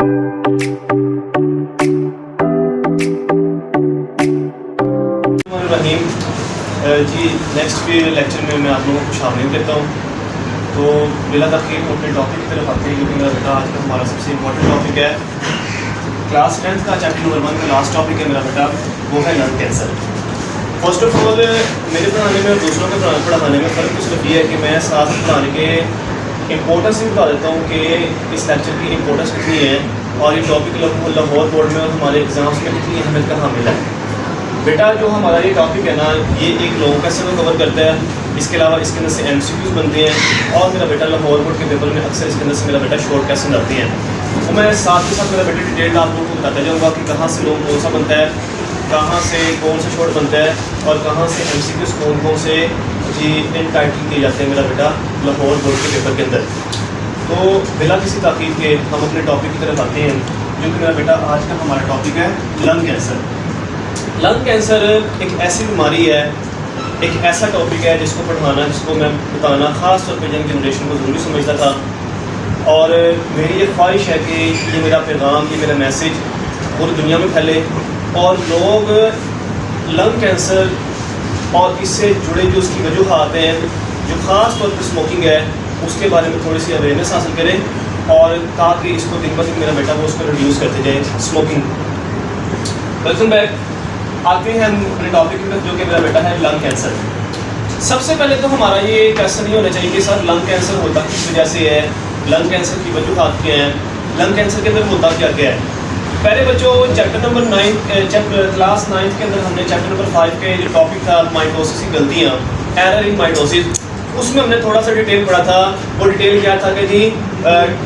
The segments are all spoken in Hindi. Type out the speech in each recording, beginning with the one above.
जी नेक्स्ट के लेक्चर में मैं आप लोगों को शामिल करता हूँ। तो बिला तकलीफ अपने टॉपिक की तरफ आते हैं, क्योंकि मेरा बेटा आज का हमारा सबसे इम्पोर्टेंट टॉपिक है। क्लास 10th का चैप्टर नंबर 1 का लास्ट टॉपिक है मेरा बेटा, वो है lung cancer. First of all मेरे पढ़ाने में और दूसरों के पढ़ाने में फ़र्क तो सिर्फ ये है कि मैं साथ पढ़ाने के इम्पोर्टेंस भी बता देता हूँ कि इस लेक्चर की इम्पोर्टेंस कितनी है और ये टॉपिक लाहौर बोर्ड में और हमारे एग्ज़ाम्स में कितनी अहमियत का हामिल है। बेटा जो हमारा ये टॉपिक है ना, ये एक लॉन्ग क्वेश्चन को कवर करता है। इसके अलावा इसके अंदर से MCQs बनते हैं और मेरा बेटा लाहौर बोर्ड के पेपर में अक्सर इसके अंदर से मेरा बेटा शॉर्ट क्वेश्चन आते हैं। तो मैं साथ के साथ मेरा बेटा डिटेल आप लोगों को बताता जाऊँगा कि कहाँ से लॉन्ग कौन सा बनता है, कहाँ से कौन सा शॉर्ट बनता है और कहाँ से MCQs कौन कौन से जी इन टाइटल किए जाते हैं मेरा बेटा लाहौर बोर्ड के पेपर के अंदर। तो बिला किसी ताक़ीद के हम अपने टॉपिक की तरफ आते हैं, जो कि मेरा बेटा आज का हमारा टॉपिक है लंग कैंसर। लंग कैंसर एक ऐसी बीमारी है, एक ऐसा टॉपिक है जिसको पढ़ाना, जिसको मैं बताना ख़ास तौर पे यंग जनरेशन को ज़रूरी समझता था। और मेरी ये ख्वाहिश है कि ये मेरा पैगाम, ये मेरा मैसेज पूरी दुनिया में फैले और लोग लंग कैंसर और इससे जुड़े जो उसकी वजूहात हैं, जो ख़ास तौर पर स्मोकिंग है, उसके बारे में थोड़ी सी अवेयरनेस हासिल करें और ताकि इसको दिन ब दिन मेरा बेटा वो उसको रिड्यूस करते जाए स्मोकिंग। Welcome back. आते हैं हम अपने टॉपिक की तरफ, जो कि मेरा बेटा है लंग कैंसर। सबसे पहले तो हमारा ये क्वेश्चन नहीं होना चाहिए कि सर लंग कैंसर होता किस वजह से है, लंग कैंसर की वजूहात क्या हैं, लंग कैंसर के अंदर होता क्या क्या है। पहले बच्चों चैप्टर नंबर 9 क्लास 9 के अंदर हमने चैप्टर नंबर 5 के जो टॉपिक था माइटोसिस की गलतियाँ, एरर इन माइटोसिस, उसमें हमने थोड़ा सा डिटेल पढ़ा था। वो डिटेल क्या था कि जी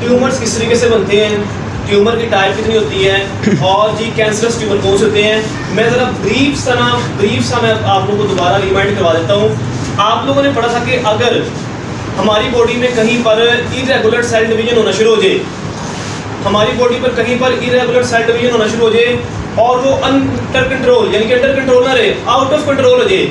ट्यूमर्स किस तरीके से बनते हैं, ट्यूमर की टाइप कितनी होती है और जी कैंसरस ट्यूमर कौन से होते हैं। मैं ज़रा ब्रीफ सा मैं आप लोगों को दोबारा रिमाइंड करवा देता हूँ। आप लोगों ने पढ़ा था कि अगर हमारी बॉडी में कहीं पर इरेगुलर सेल डिवीजन होना शुरू हो जाए, हमारी बॉडी पर कहीं पर इरेगुलर सेल डिवीजन होना शुरू हो जाए और वो अंडर कंट्रोल यानी कि अंडर कंट्रोल ना रहे, आउट ऑफ कंट्रोल हो जाए,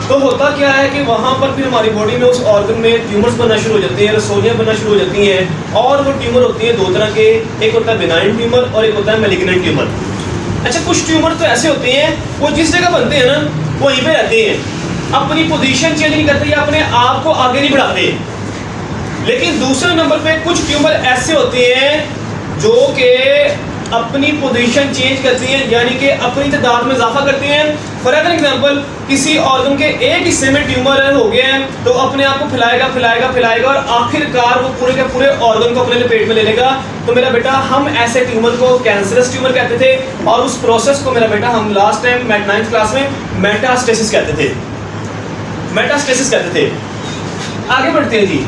तो होता क्या है कि वहाँ पर फिर हमारी बॉडी में उस ऑर्गन में ट्यूमर्स बनना शुरू हो जाती हैं, रसोलियाँ बनना शुरू हो जाती हैं। और वो ट्यूमर होती हैं दो तरह के, एक होता है बेनाइन ट्यूमर और एक होता है मैलिग्नेंट ट्यूमर। अच्छा, कुछ ट्यूमर तो ऐसे होते हैं वो जिस जगह बनते हैं ना वो वहीं पे रहते हैं, अपनी पोजीशन चेंज नहीं करते या अपने आप को आगे नहीं बढ़ाते। लेकिन दूसरे नंबर पे कुछ ट्यूमर ऐसे होते हैं जो कि अपनी पोजीशन चेंज करती हैं, यानी कि अपनी तादाद में इजाफा करते हैं। फॉर एग्जांपल किसी ऑर्गन के एक हिस्से में ट्यूमर हो गया है तो अपने आप को फैलाएगा और आखिरकार वो पूरे के पूरे ऑर्गन को अपने लपेट में ले लेगा। तो मेरा बेटा हम ऐसे ट्यूमर को कैंसरस ट्यूमर कहते थे और उस प्रोसेस को मेरा बेटा हम लास्ट टाइम 9th क्लास में मेटास्टेसिस कहते थे। आगे बढ़ते हैं जी।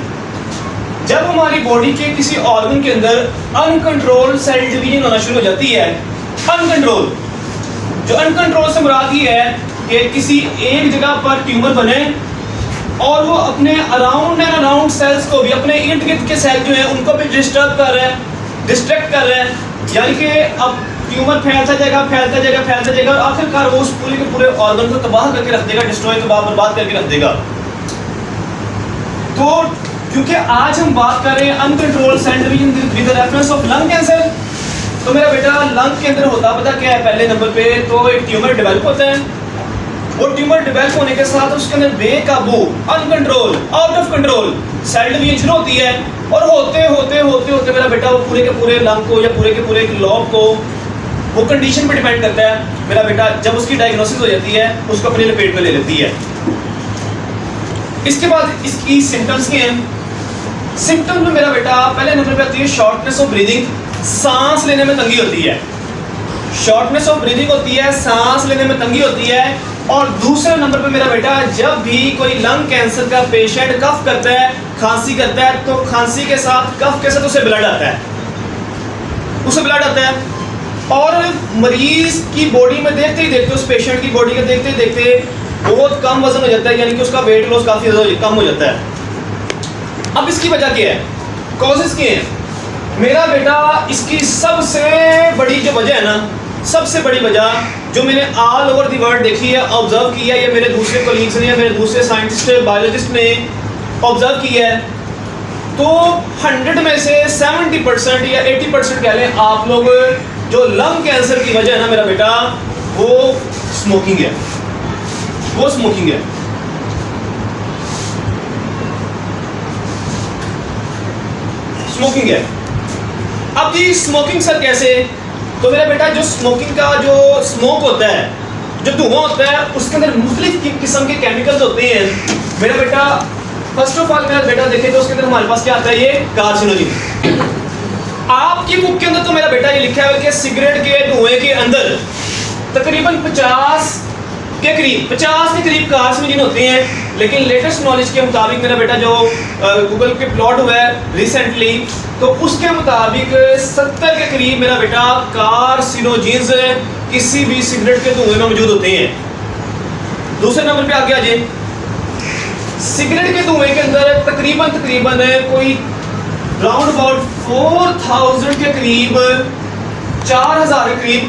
जब हमारी बॉडी के किसी ऑर्गन के अंदर अनकंट्रोल सेल डिवीजन होना शुरू हो जाती है, अनकंट्रोल से मुराद ये है कि किसी एक जगह पर ट्यूमर बने और वो अपने अराउंड सेल्स को भी, अपने इर्द गिर्द के सेल जो है उनको भी डिस्ट्रैक्ट कर रहे हैं, यानी कि अब ट्यूमर फैलता जाएगा और आखिरकार वो उस पूरे के पूरे ऑर्गन को तबाह करके रख देगा, बर्बाद करके रख देगा। तो क्योंकि आज हम बात कर रहे हैं uncontrol cell division with reference of lung cancer, तो मेरा बेटा लंग के अंदर होता पता क्या है। पहले नंबर पे तो एक ट्यूमर डेवलप होता है, वो ट्यूमर डेवलप होने के साथ उसके अंदर बेकाबू, uncontrol, out of control cell division शुरू होती है और होते मेरा बेटा वो पूरे के पूरे लंग को या पूरे के पूरे लॉब को, वो कंडीशन पे डिपेंड करता है मेरा बेटा, जब उसकी डायग्नोसिस हो जाती है उसको अपने लपेट में ले लेती है। इसके बाद इसकी सिम्टम्स क्या हैं। सिम्टम में मेरा बेटा पहले नंबर पे आती है शॉर्टनेस ऑफ ब्रीदिंग, सांस लेने में तंगी होती है। शॉर्टनेस ऑफ ब्रीदिंग होती है, सांस लेने में तंगी होती है। और दूसरे नंबर पे मेरा बेटा जब भी कोई लंग कैंसर का पेशेंट कफ करता है, खांसी करता है, तो खांसी के साथ कफ के साथ उसे ब्लड आता है और मरीज की बॉडी में देखते ही देखते, उस पेशेंट की बॉडी को देखते ही देखते बहुत कम वजन हो जाता है, यानी कि उसका वेट लॉस काफ़ी ज़्यादा कम हो जाता है। अब इसकी वजह क्या है, कॉजेस क्या हैं मेरा बेटा। इसकी सबसे बड़ी जो वजह है ना, सबसे बड़ी वजह जो मैंने ऑल ओवर दी वर्ल्ड देखी है, ऑब्जर्व किया है, या मेरे दूसरे कोलीग्स ने या मेरे दूसरे साइंटिस्ट बायोलॉजिस्ट ने ऑब्जर्व किया है, तो 100 में से 70% या 80% कह लें आप लोग, जो लंग कैंसर की वजह है ना मेरा बेटा, वो स्मोकिंग है, वो स्मोकिंग है। स्मोकिंग है। अब जी स्मोकिंग सर कैसे? तो मेरा बेटा जो स्मोकिंग का जो स्मोक होता है, जो धुआं होता है, उसके अंदर मुख्तलिफ किस्म के केमिकल्स होते हैं मेरा बेटा। फर्स्ट ऑफ ऑल मेरा बेटा देखें तो उसके अंदर हमारे पास क्या आता है, ये कार्सिनोजिन। आपकी बुक के अंदर तो मेरा बेटा ये लिखा है कि सिगरेट के धुएं के अंदर तकरीबन 50 के करीब कार्सिनोजिन होते हैं, लेकिन लेटेस्ट नॉलेज के मुताबिक मेरा बेटा जो गूगल पे प्लॉट हुआ है रिसेंटली, तो उसके मुताबिक 70 के करीब मेरा बेटा कार्सिनोजिन्स किसी भी सिगरेट के धुएं में मौजूद होते हैं। दूसरे नंबर पे आगे आ जाए, सिगरेट के धुएं के अंदर तकरीबन कोई राउंड अबाउट 4000 के करीब, 4000 के करीब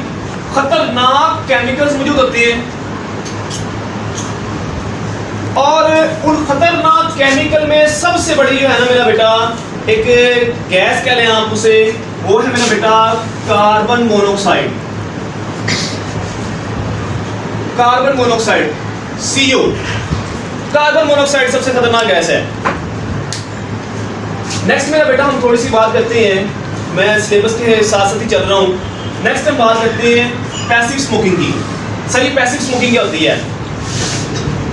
खतरनाक केमिकल्स मौजूद होते हैं। और उन खतरनाक केमिकल में सबसे बड़ी जो है ना मेरा बेटा, एक गैस कह लें आप उसे, वो है मेरा बेटा carbon monoxide. Carbon monoxide CO, carbon monoxide सबसे खतरनाक गैस है। नेक्स्ट मेरा बेटा हम थोड़ी सी बात करते हैं, मैं सिलेबस के साथ साथ ही चल रहा हूँ। नेक्स्ट हम बात करते हैं पैसिव स्मोकिंग की। सर ये पैसिव स्मोकिंग क्या होती है?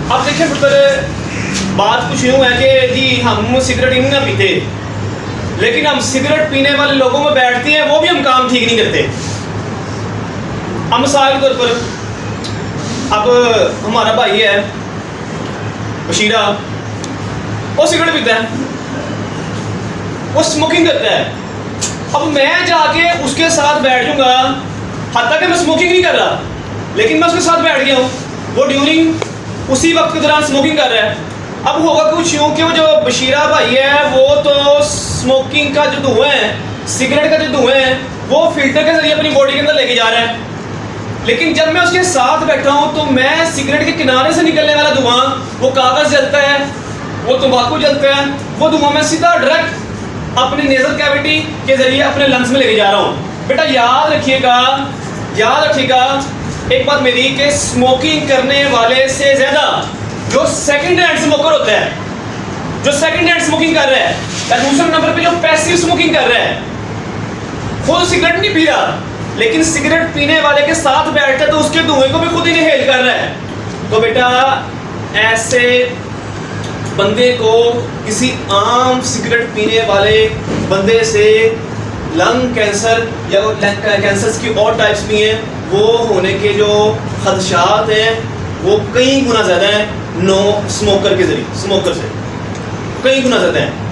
अब देखिए पुत्र, बात कुछ यूँ है कि जी हम सिगरेट ही ना पीते, लेकिन हम सिगरेट पीने वाले लोगों में बैठते हैं, वो भी हम काम ठीक नहीं करते। अब मिसाल के तौर पर, अब हमारा भाई है बशीरा, वो सिगरेट पीता है, वो स्मोकिंग करता है। अब मैं जाके उसके साथ बैठ जाऊंगा, हत्ता कि मैं स्मोकिंग नहीं कर रहा, लेकिन मैं उसके साथ बैठ गया हूँ, वो ड्यूरिंग उसी वक्त के दौरान स्मोकिंग कर रहा है। अब होगा कुछ यूँ कि वो जो बशीरा भाई है, वो तो स्मोकिंग का जो धुआं है, सिगरेट का जो धुआं है, वो फिल्टर के जरिए अपनी बॉडी के अंदर लेके जा रहा है। लेकिन जब मैं उसके साथ बैठा हूँ, तो मैं सिगरेट के किनारे से निकलने वाला धुआं, वो कागज जलता है, वो तंबाकू जलता है, वो धुआं मैं सीधा डायरेक्ट अपने नेजल कैविटी के जरिए अपने लंग्स में लेके जा रहा हूँ। बेटा याद रखिएगा एक बात मेरी, कि स्मोकिंग करने वाले से ज्यादा जो सेकंड हैंड स्मोकर होता है, जो सेकंड हैंड स्मोकिंग कर रहा है, या दूसरे नंबर पे जो पैसिव स्मोकिंग कर रहा है, खुद सिगरेट नहीं पी रहा, लेकिन सिगरेट पीने वाले के साथ बैठता है तो उसके धुएं को भी खुद ही इनहेल कर रहा है। तो बेटा ऐसे बंदे को किसी आम सिगरेट पीने वाले बंदे से लंग कैंसर या कैंसर की और टाइप्स भी हैं, वो होने के जो खदशात हैं वो कई गुना ज़्यादा हैं नो स्मोकर से कई गुना ज़्यादा हैं।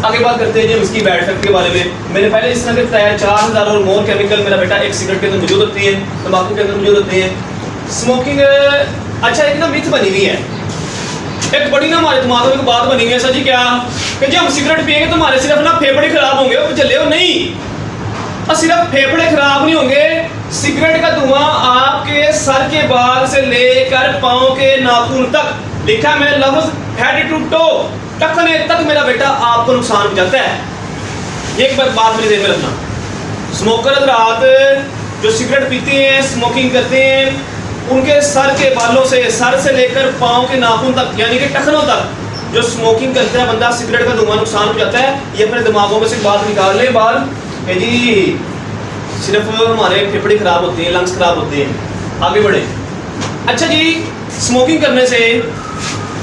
आगे बात करते हैं जी इसकी बैड इफेक्ट के बारे में। मैंने पहले इस तरह के बताया 4000 और मोर केमिकल मेरा बेटा एक सिगरेट के अंदर मौजूद होती है, तंबाकू के अंदर मौजूद होते हैं। स्मोकिंग अच्छा एक ना मिथ बनी हुई है, एक बड़ी ना हमारे दिमाग में बात बनी हुई है सर जी, क्या कि जब हम सिगरेट पिएंगे तो हमारे सिर्फ ना फेफड़े खराब होंगे, वो चले हो नहीं, और सिर्फ फेफड़े खराब नहीं होंगे, सिगरेट का धुआं आपके सर के बाल से लेकर पाँव के नाखून तक, लिखा मैंने लफ्ज हेड टू टो, टखने तक मेरा बेटा आपको नुकसान पहुंचाता है। एक बात मेरे ध्यान में रखना, स्मोकर रात जो सिगरेट पीते हैं, स्मोकिंग करते हैं, उनके सर के बालों से, सर से लेकर पाँव के नाखून तक, यानी कि टखनों तक जो स्मोकिंग करता है बंदा, सिगरेट का धुआं नुकसान पहुंचाता है। ये अपने दिमागों में से बात निकाल ले बाल कि जी सिर्फ हमारे फेफड़े खराब होते हैं, लंग्स खराब होते हैं। आगे बढ़े। अच्छा जी, स्मोकिंग करने से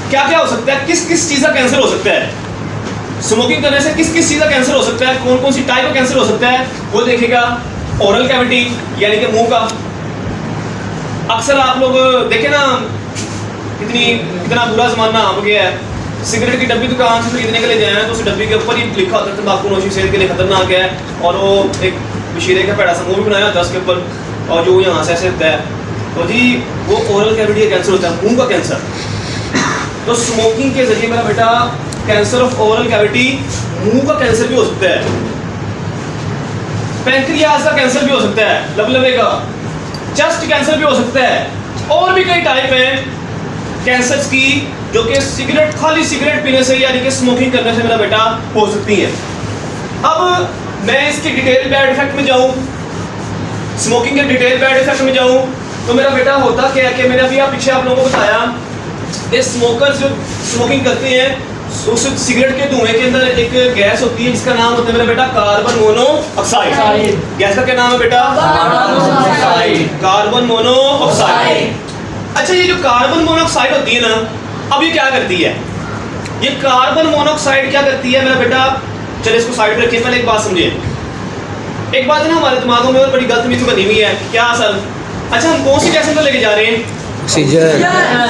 क्या क्या हो सकता है, किस किस चीज़ का कैंसर हो सकता है? स्मोकिंग करने से किस किस चीज़ का कैंसर हो सकता है, कौन कौन सी टाइप का कैंसर हो सकता है, वो देखेगा। ओरल कैविटी यानी कि मुंह का, अक्सर आप लोग देखे ना कितना बुरा ज़माना आ गया है, सिगरेट की डब्बी दुकान से खरीदने के लिए जाए तो उस डब्बी के ऊपर ही लिखा होता है तंबाकू नोशी सेहत के लिए खतरनाक है, और वो एक बशीरे का पैड़ा सा मुंह भी बनाया होता है उसके ऊपर, और जो यहाँ से ऐसे होता है, तो जी वो ओरल कैविटी का कैंसर होता है, मुंह का कैंसर। तो स्मोकिंग के जरिए मेरा बेटा कैंसर ऑफ ओरल कैविटी, मुंह का कैंसर भी हो सकता है, पैंक्रियाज का कैंसर भी हो सकता है, लबलबे का, चेस्ट कैंसर भी हो सकता है, और भी कई टाइप हैं कैंसर्स की जो कि सिगरेट, खाली सिगरेट पीने से यानी कि स्मोकिंग करने से मेरा बेटा हो सकती है। अब मैं इसके डिटेल बैड इफेक्ट में जाऊं, स्मोकिंग के डिटेल बैड इफेक्ट में जाऊं तो मेरा बेटा होता क्या है कि मैंने अभी पीछे आप लोगों को बताया कि स्मोकर्स जो स्मोकिंग करते हैं उस सिगरेट के धुएं के अंदर एक गैस होती है जिसका नाम होता है मेरा बेटा कार्बन मोनोऑक्साइड। गैस का क्या नाम है बेटा? Carbon monoxide. अच्छा, ये जो कार्बन मोनोऑक्साइड होती है ना, अब ये क्या करती है? ये कार्बन मोनोऑक्साइड क्या करती है मेरा बेटा? चलिए इसको साइड रखिए, पहले एक बात समझिए। एक बात ना हमारे दिमागों में और बड़ी गलत मिथ बनी हुई है, क्या असल? अच्छा, हम कौन सी गैस अंदर लेके जा रहे हैं? ऑक्सीजन।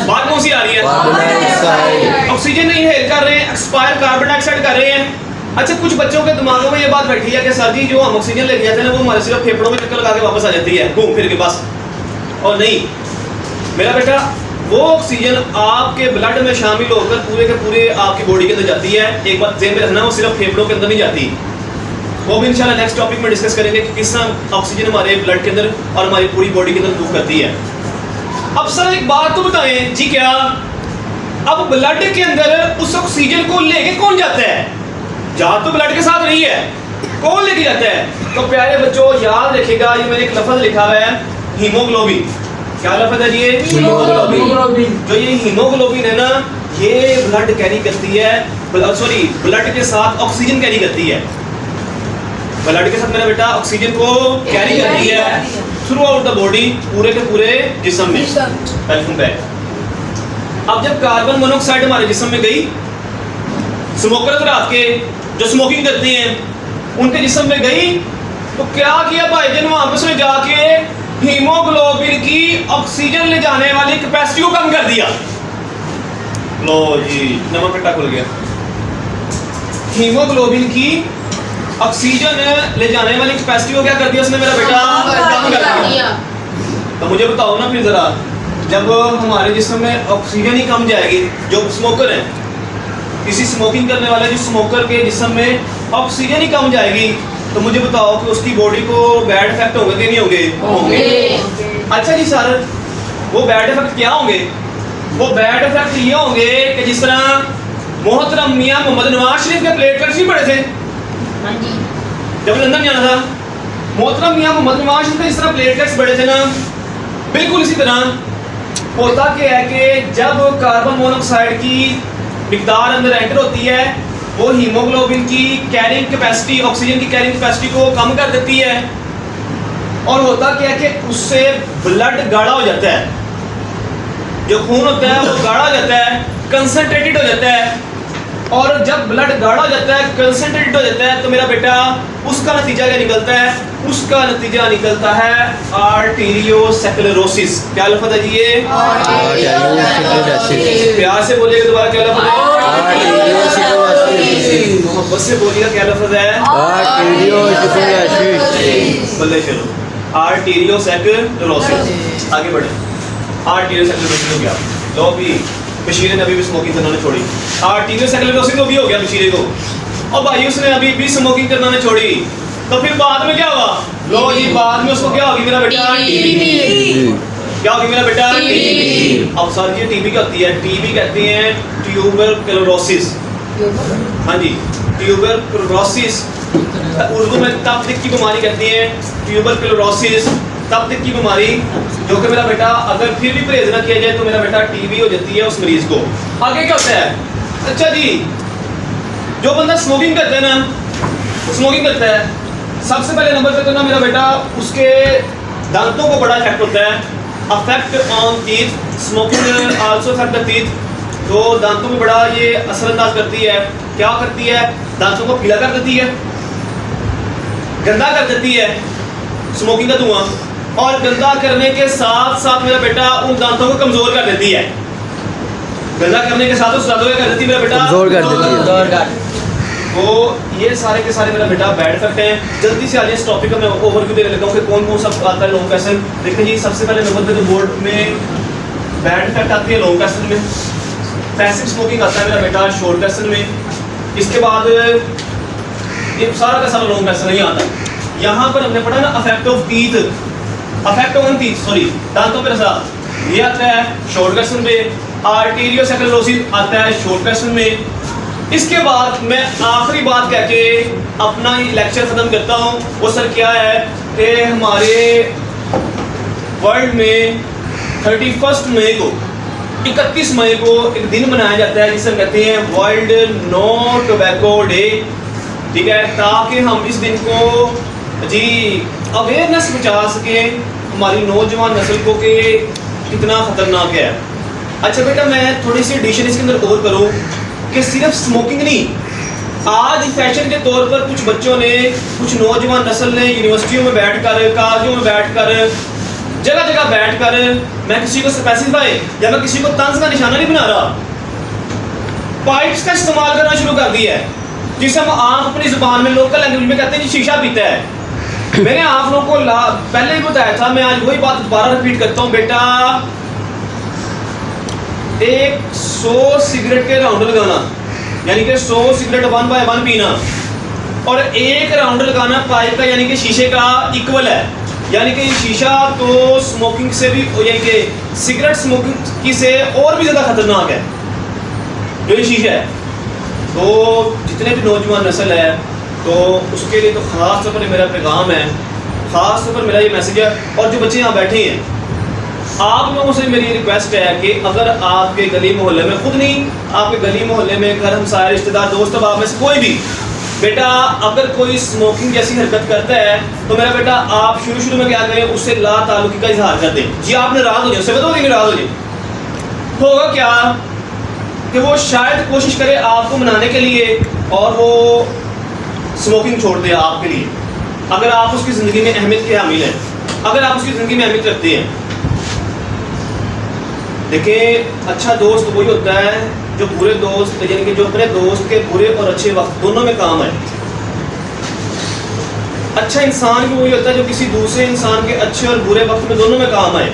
बात कौन सी आ रही है? ऑक्सीजन नहीं इनहेल कर रहे हैं, एक्सपायर कार्बन डाइऑक्साइड कर रहे हैं। अच्छा, कुछ बच्चों के दिमागों में ये बात बैठी है कि सर जी जो हम ऑक्सीजन लेके जाते हैं ना वो हमारे सिर्फ फेफड़ों में चक्कर लगा के वापस आ जाती है घूम फिर के बस। और नहीं मेरा बेटा, वो ऑक्सीजन आपके ब्लड में शामिल होकर पूरे के पूरे आपकी बॉडी के अंदर जाती है। एक बात ध्यान में रखना, वो सिर्फ फेफड़ों के अंदर नहीं जाती। वो भी इंशाल्लाह नेक्स्ट टॉपिक में डिस्कस करेंगे कि किस तरह ऑक्सीजन हमारे ब्लड के अंदर और हमारी पूरी बॉडी के अंदर मूव करती है। अब सर एक बात तो बताएं जी, क्या अब ब्लड के अंदर उस ऑक्सीजन को लेके कौन जाता है? जा तो ब्लड के साथ नहीं है, कौन लेके जाता है? तो प्यारे बच्चों याद रखिएगा, ये मैंने एक लफ्ज लिखा हुआ है हीमोग्लोबिन। क्या लफ्ज है ये? हीमोग्लोबिन। जो ये हीमोग्लोबिन है ना, ये ब्लड कैरी करती है, सॉरी ब्लड के साथ ऑक्सीजन कैरी करती है। ब्लड के साथ मेरा बेटा ऑक्सीजन को कैरी करती है थ्रू आउट द बॉडी, पूरे के पूरे जिस्म में। Welcome back. अब जब कार्बन मोनोऑक्साइड हमारे जिस्म में गई, स्मोकर्स रात के जो स्मोकिंग करते हैं उनके जिस्म में गई, तो क्या किया भाईजान? वहां पर उसने जाके हीमोग्लोबिन की ऑक्सीजन ले जाने वाली कैपेसिटी को कम कर दिया। लो जी, नवा पिट्टा खुल गया। हीमोग्लोबिन की ऑक्सीजन ले जाने वाली कैपेसिटी को क्या कर दिया उसने मेरा बेटा? कम कर दिया। तो मुझे बताओ ना फिर जरा, जब हमारे जिस्म में ऑक्सीजन ही कम जाएगी, जो स्मोकर है, किसी स्मोकिंग करने वाले जो स्मोकर के जिस्म में ऑक्सीजन ही कम जाएगी, तो मुझे बताओ कि उसकी बॉडी को बैड इफेक्ट होंगे कि नहीं होंगे? होंगे। अच्छा जी सर, वो बैड इफेक्ट क्या होंगे? वो बैड इफेक्ट ये होंगे कि जिस तरह मोहतरम मियां मोहम्मद नवाज शरीफ के प्लेटलेट्स नहीं बढ़े थे जब लंदन जाना था, मोहतरम मियां मोहम्मद नवाज शरीफ के जिस तरह प्लेटलेट्स बढ़े थे ना, बिल्कुल इसी तरह होता क्या है कि जब कार्बन मोनोऑक्साइड की मिकदार अंदर एंटर होती है, वो हीमोग्लोबिन की कैरिंग कैपेसिटी, ऑक्सीजन की कैरिंग कैपेसिटी को कम कर देती है। और होता क्या है कि उससे ब्लड गाढ़ा हो जाता है, जो खून होता है वो गाढ़ा हो जाता है, कंसंट्रेटेड हो जाता है। और जब ब्लड गाढ़ा हो जाता है, कंसंट्रेटेड हो जाता है, तो मेरा बेटा उसका नतीजा क्या निकलता है? उसका नतीजा निकलता है आर्टेरियोस्क्लेरोसिस। क्या लफ्ज़ है जी ये? प्यार से बोलिएगा दोबारा, क्या लफ्ज़ है? मोहब्बत से बोलिएगा, क्या लफ्ज़ है? बल्ले चलो, आर्टेरियोस्क्लेरोसिस। आगे बढ़े। आर्टेरियोस्क्लेरोसिस हो गया, लो भी बशीर ने अभी भी स्मोकिंग करना नहीं छोड़ी। आर्टेरियोस्क्लेरोसिस तो भी हो गया बशीर को, और भाई उसने अभी भी स्मोकिंग करना नहीं छोड़ी। तो फिर बाद में क्या हुआ? लो जी, बाद में उसको क्या होगी मेरा बेटा? टीबी। क्या होगी मेरा बेटा? टीबी। अब सर ये टीबी क्या होती है? टीबी कहते हैं ट्यूबरकुलोसिस। हाँ जी, ट्यूबरकुलोसिस उर्दू में तप की बीमारी कहती है, ट्यूबरकुलोसिस तप की बीमारी, जो कि मेरा बेटा अगर फिर भी परहेज ना किया जाए तो मेरा बेटा टीबी हो जाती है उस मरीज को। आगे क्या होता है? अच्छा जी, जो बंदा स्मोकिंग करता है ना, स्मोकिंग करता है, सबसे पहले नंबर पे तो ना मेरा बेटा उसके दांतों को बड़ा इफेक्ट होता है। Affect on teeth, smoking also affect the teeth. तो दांतों में बड़ा ये असरअंदाज करती है। क्या करती है? दांतों को पीला कर देती है, गंदा कर देती है स्मोकिंग का धुआं, और गंदा करने के साथ साथ मेरा बेटा उन दांतों को कमजोर कर देती है। गंदा करने के साथ उस दांतों को कर देती है मेरा बेटा, कमजोर कर देती है। तो ये सारे के सारे मेरा बेटा बैड इफेक्ट हैं। जल्दी से आज इस टॉपिक का मैं ओवरव्यू देने लगा हूँ कि कौन कौन सा आता है लॉन्ग क्वेश्चन। देखिए जी, सबसे पहले नंबर पे तो बोर्ड में बैड इफेक्ट आती है लॉन्ग क्वेश्चन में, पैसिव स्मोकिंग आता है मेरा बेटा शॉर्ट क्वेश्चन में। इसके बाद ये सारा का सारा लॉन्ग क्वेश्चन नहीं आता। यहाँ पर हमने पढ़ा ना affect of teeth, affect on teeth, sorry दांतों पर असर, ये आता है शॉर्ट क्वेश्चन पे। आर्टेरियोस्क्लेरोसिस आता है शॉर्ट क्वेश्चन में। इसके बाद मैं आखिरी बात कह के अपना ही लेक्चर ख़त्म करता हूँ। वो सर क्या है कि हमारे वर्ल्ड में 31 मई को 31 मई को एक दिन मनाया जाता है जिसे हम कहते हैं वर्ल्ड नो टोबैको डे, ठीक है, ताकि हम इस दिन को जी अवेयरनेस पहुँचा सकें हमारी नौजवान नस्ल को कि कितना ख़तरनाक है। अच्छा बेटा, मैं थोड़ी सी एडिशन इसके अंदर और करूँ कि सिर्फ स्मोकिंग नहीं, आज फैशन के तौर पर कुछ बच्चों ने, कुछ नौजवान नस्ल ने यूनिवर्सिटियों में बैठकर, कॉलेजों में बैठकर, जगह जगह बैठकर, मैं किसी को स्पेसिफाई या मैं किसी को तंज का निशाना नहीं बना रहा, पाइप्स का इस्तेमाल करना शुरू कर दिया है, जिसे हम आम अपनी जुबान में लोकल लैंग्वेज में कहते हैं जी शीशा पीता है। मैंने आप लोगों को पहले ही बताया था, मैं आज वही बात दोबारा रिपीट करता हूँ बेटा, 100 सिगरेट के राउंड लगाना यानी कि 100 सिगरेट 1 बाय 1 पीना और एक राउंड लगाना पाइप का यानी कि शीशे का इक्वल है। यानी कि शीशा तो स्मोकिंग से भी, यानी कि सिगरेट स्मोकिंग की से और भी ज़्यादा खतरनाक है जो ये शीशा है। तो जितने भी नौजवान नस्ल है तो उसके लिए तो ख़ास तौर पर मेरा पैगाम है, ख़ास तौर पर मेरा ये मैसेज है। और जो बच्चे यहाँ बैठे हैं, आप लोगों से मेरी रिक्वेस्ट है कि अगर आपके गली मोहल्ले में, खुद नहीं, आपके गली मोहल्ले में घर हमसाए रिश्तेदार दोस्त अब आप में से कोई भी बेटा अगर कोई स्मोकिंग जैसी हरकत करता है तो मेरा बेटा आप शुरू में क्या करें, उससे ला ताल्लुकी का इजहार कर दें। जी आप नाराज़ हो जाए, उससे बताओ नाराज़ हो जाए, होगा क्या कि वो शायद कोशिश करे आपको मनाने के लिए और वो स्मोकिंग छोड़ दे आपके लिए, अगर आप उसकी ज़िंदगी में अहमियत के हामिल हैं, अगर आप उसकी ज़िंदगी में अहमियत रखते हैं। देखिए, अच्छा दोस्त वही होता है जो बुरे दोस्त, यानी कि जो अपने दोस्त के बुरे और अच्छे वक्त दोनों में काम है। अच्छा इंसान भी वही होता है जो किसी दूसरे इंसान के अच्छे और बुरे वक्त में दोनों में काम आए।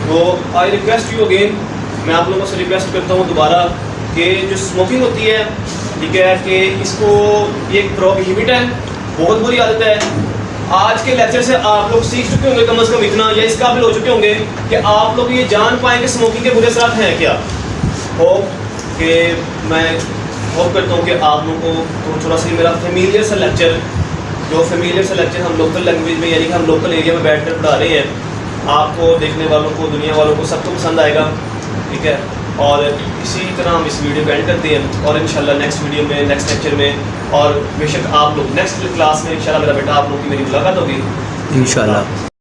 तो आई रिक्वेस्ट यू अगेन, मैं आप लोगों से रिक्वेस्ट करता हूँ दोबारा कि जो स्मोकिंग होती है, ठीक है, कि इसको ये एक प्रोहिबिट है, बहुत बुरी आदत है। आज के लेक्चर से आप लोग सीख चुके होंगे कम से कम इतना, या इस काबिल हो चुके होंगे कि आप लोग ये जान पाएंगे स्मोकिंग के बुरे असरात हैं क्या। होप कि मैं होप करता हूँ कि आप लोगों को तो थोड़ा सा मेरा फेमिलियर सा लेक्चर, जो फेमिलियर सा लेक्चर हम लोकल लैंग्वेज में यानी कि हम लोकल एरिया में बैठ कर पढ़ा रहे हैं, आपको, देखने वालों को, दुनिया वालों को सबको पसंद आएगा, ठीक है। और इसी तरह हम इस वीडियो को एंड करते हैं और इंशाल्लाह नेक्स्ट वीडियो में, नेक्स्ट लेक्चर में, और बेशक आप लोग नेक्स्ट क्लास में इंशाल्लाह मेरा बेटा आप लोगों की मेरी मुलाकात होगी इंशाल्लाह।